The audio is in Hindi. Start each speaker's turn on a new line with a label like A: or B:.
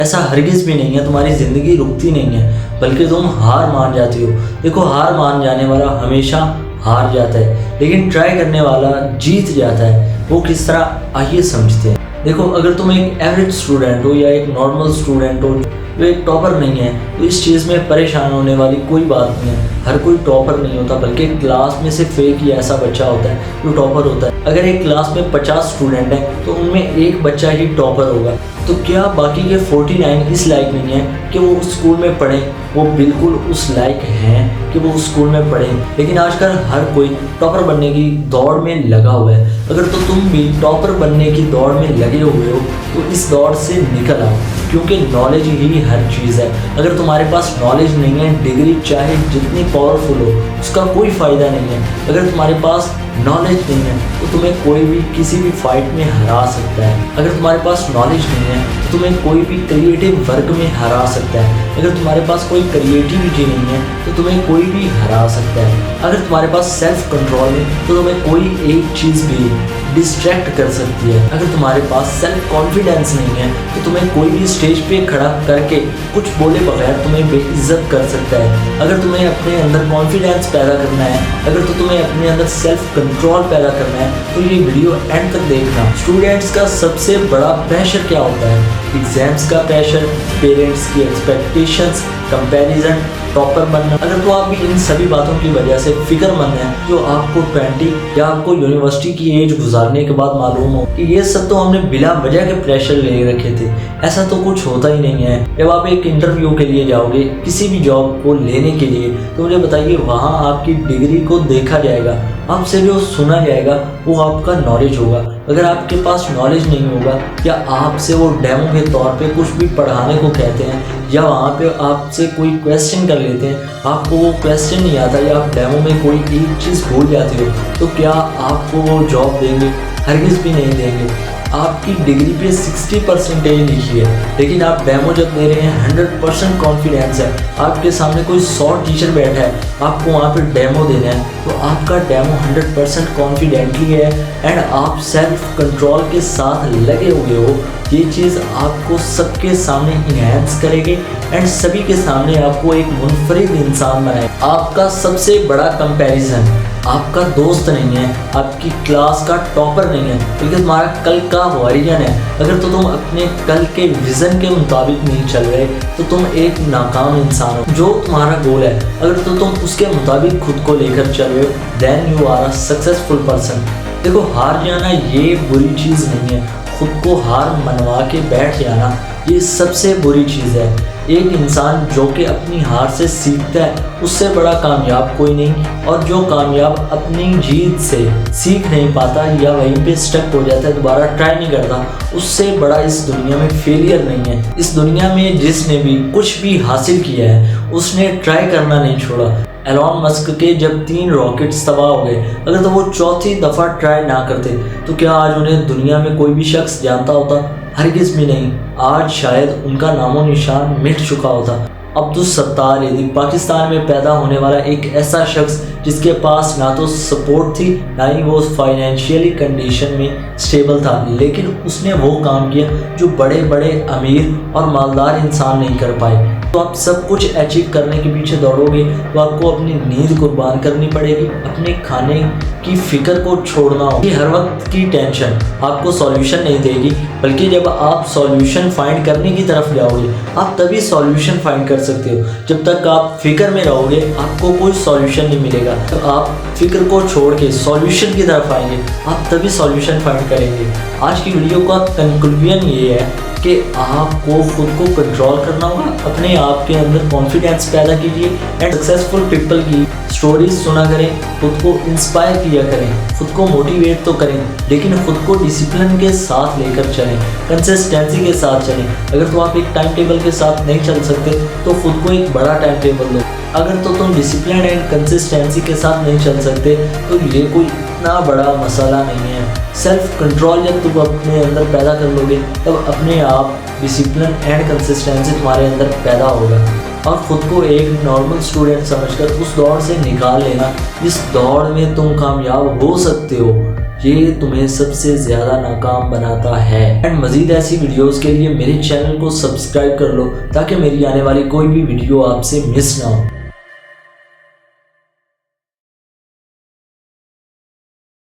A: ऐसा हरगिज़ भी नहीं है, तुम्हारी ज़िंदगी रुकती नहीं है, बल्कि तुम हार मान जाती हो। देखो, हार मान जाने वाला हमेशा हार जाता है, लेकिन ट्राई करने वाला जीत जाता है। वो किस तरह, आइए समझते हैं। देखो, अगर तुम एक एवरेज स्टूडेंट हो या एक नॉर्मल स्टूडेंट हो जो एक टॉपर नहीं है, तो इस चीज़ में परेशान होने वाली कोई बात नहीं है। हर कोई टॉपर नहीं होता, बल्कि क्लास में सिर्फ एक ही ऐसा बच्चा होता है जो टॉपर होता है। अगर एक क्लास में 50 स्टूडेंट हैं तो उनमें एक बच्चा ही टॉपर होगा। तो क्या बाकी के 49 इस लायक नहीं है कि वो उस स्कूल में पढ़ें? वो बिल्कुल उस लायक हैं कि वो उस स्कूल में पढ़ें। लेकिन आजकल हर कोई टॉपर बनने की दौड़ में लगा हुआ है। अगर तो तुम भी टॉपर बनने की दौड़ में लगे हुए हो तो इस दौड़ से निकल आओ, क्योंकि नॉलेज ही हर चीज़ है। अगर तुम्हारे पास नॉलेज नहीं है, डिग्री चाहे जितनी पावरफुल हो उसका कोई फ़ायदा नहीं है। अगर तुम्हारे पास नॉलेज नहीं है तो तुम्हें कोई भी किसी भी फाइट में हरा सकता है। अगर तुम्हारे पास नॉलेज नहीं है तो तुम्हें कोई भी क्रिएटिव वर्क में हरा सकता है। अगर तुम्हारे पास कोई क्रिएटिविटी नहीं है तो तुम्हें कोई भी हरा सकता है। अगर तुम्हारे पास सेल्फ कंट्रोल है तो तुम्हें कोई एक चीज़ भी डिस्ट्रैक्ट कर सकती है। अगर तुम्हारे पास सेल्फ कॉन्फिडेंस नहीं है तो तुम्हें कोई भी स्टेज पे खड़ा करके कुछ बोले बगैर तुम्हें बेइज्जत कर सकता है। अगर तुम्हें अपने अंदर कॉन्फिडेंस पैदा करना है, अगर तो तुम्हें अपने अंदर सेल्फ कंट्रोल पैदा करना है, तो ये वीडियो एंड तक देखना। स्टूडेंट्स का सबसे बड़ा प्रेशर क्या होता है? एग्जाम्स का प्रेशर, पेरेंट्स की एक्सपेक्टेशंस, कंपैरिजन, टॉपर बनना। अगर तो आप भी इन सभी बातों की वजह से फिक्रमंद हैं, जो आपको 20 या आपको यूनिवर्सिटी की एज गुजारने के बाद मालूम हो कि ये सब तो हमने बिला वजह के प्रेशर ले रखे थे, ऐसा तो कुछ होता ही नहीं है। जब आप एक इंटरव्यू के लिए जाओगे किसी भी जॉब को लेने के लिए, तो मुझे बताइए, वहाँ आपकी डिग्री को देखा जाएगा, आपसे जो सुना जाएगा वो आपका नॉलेज होगा। अगर आपके पास नॉलेज नहीं होगा या आपसे वो डेमो के तौर पे कुछ भी पढ़ाने को कहते हैं या वहाँ पे आपसे कोई क्वेश्चन कर लेते हैं, आपको वो क्वेश्चन नहीं आता या आप डेमो में कोई एक चीज़ भूल जाते हो, तो क्या आपको वो जॉब देंगे? हरगिज़ भी नहीं देंगे। आपकी डिग्री पे 60 परसेंटेज लिखी है, लेकिन आप डेमो जब दे रहे हैं 100% कॉन्फिडेंस है, आपके सामने कोई 100 टीचर बैठा है, आपको वहाँ पे डेमो देना है, तो आपका डेमो 100% कॉन्फिडेंटली है एंड आप सेल्फ कंट्रोल के साथ लगे हुए हो। ये चीज़ आपको सबके सामने इनहेंस करेगी एंड सभी के सामने आपको एक मुनफरिद इंसान बनाए। आपका सबसे बड़ा कंपैरिजन आपका दोस्त नहीं है, आपकी क्लास का टॉपर नहीं है, बल्कि तुम्हारा कल का वॉरियन है। अगर तो तुम अपने कल के विज़न के मुताबिक नहीं चल रहे तो तुम एक नाकाम इंसान हो। जो तुम्हारा गोल है, अगर तो तुम उसके मुताबिक खुद को लेकर चल रहे हो, then you are a successful person. देखो, हार जाना ये बुरी चीज़ नहीं है, खुद को हार मनवा के बैठ जाना ये सबसे बुरी चीज़ है। एक इंसान जो कि अपनी हार से सीखता है उससे बड़ा कामयाब कोई नहीं, और जो कामयाब अपनी जीत से सीख नहीं पाता या वहीं पे स्टक हो जाता है, दोबारा ट्राई नहीं करता, उससे बड़ा इस दुनिया में फेलियर नहीं है। इस दुनिया में जिसने भी कुछ भी हासिल किया है उसने ट्राई करना नहीं छोड़ा। एलॉन मस्क के जब 3 रॉकेट्स तबाह हो गए, अगर तो वो चौथी दफ़ा ट्राई ना करते तो क्या आज उन्हें दुनिया में कोई भी शख्स जानता होता? हरगिज़ भी नहीं। आज शायद उनका नामो निशान मिट चुका होता। अब्दुल सत्तार यदि पाकिस्तान में पैदा होने वाला एक ऐसा शख्स जिसके पास ना तो सपोर्ट थी ना ही वो फाइनेंशियली कंडीशन में स्टेबल था, लेकिन उसने वो काम किया जो बड़े बड़े अमीर और मालदार इंसान नहीं कर पाए। तो आप सब कुछ अचीव करने के पीछे दौड़ोगे तो आपको अपनी नींद कुर्बान करनी पड़ेगी, अपने खाने की फिक्र को छोड़ना होगा। हर वक्त की टेंशन आपको सॉल्यूशन नहीं देगी, बल्कि जब आप सॉल्यूशन फाइंड करने की तरफ जाओगे आप तभी सॉल्यूशन फाइंड कर सकते हो। जब तक आप फिक्र में रहोगे आपको कोई सॉल्यूशन नहीं मिलेगा। तो आप फिक्र को छोड़ के सॉल्यूशन की तरफ आएंगे, आप तभी सॉल्यूशन फाइंड करेंगे। आज की वीडियो का कंक्लूजन ये है कि आपको खुद को कंट्रोल करना होगा, अपने आप के अंदर कॉन्फिडेंस पैदा कीजिए एंड सक्सेसफुल पीपल की स्टोरीज सुना करें, खुद को इंस्पायर किया करें, खुद को मोटिवेट तो करें, लेकिन खुद को डिसिप्लिन के साथ लेकर चलें, कंसिस्टेंसी के साथ चलें। अगर तो आप एक टाइम टेबल के साथ नहीं चल सकते तो खुद को एक बड़ा टाइम टेबल दो। अगर तो तुम डिसिप्लिन एंड कंसिस्टेंसी के साथ नहीं चल सकते तो ये कोई इतना बड़ा मसला नहीं है। सेल्फ कंट्रोल जब तुम अपने अंदर पैदा कर लोगे तब अपने आप डिसिप्लिन एंड कंसिस्टेंसी तुम्हारे अंदर पैदा होगा, और ख़ुद को एक नॉर्मल स्टूडेंट समझकर उस दौड़ से निकाल लेना जिस दौड़ में तुम कामयाब हो सकते हो। ये तुम्हें सबसे ज़्यादा नाकाम बनाता है। एंड मज़ीद ऐसी वीडियोस के लिए मेरे चैनल को सब्सक्राइब कर लो ताकि मेरी आने वाली कोई भी वीडियो आपसे मिस ना हो।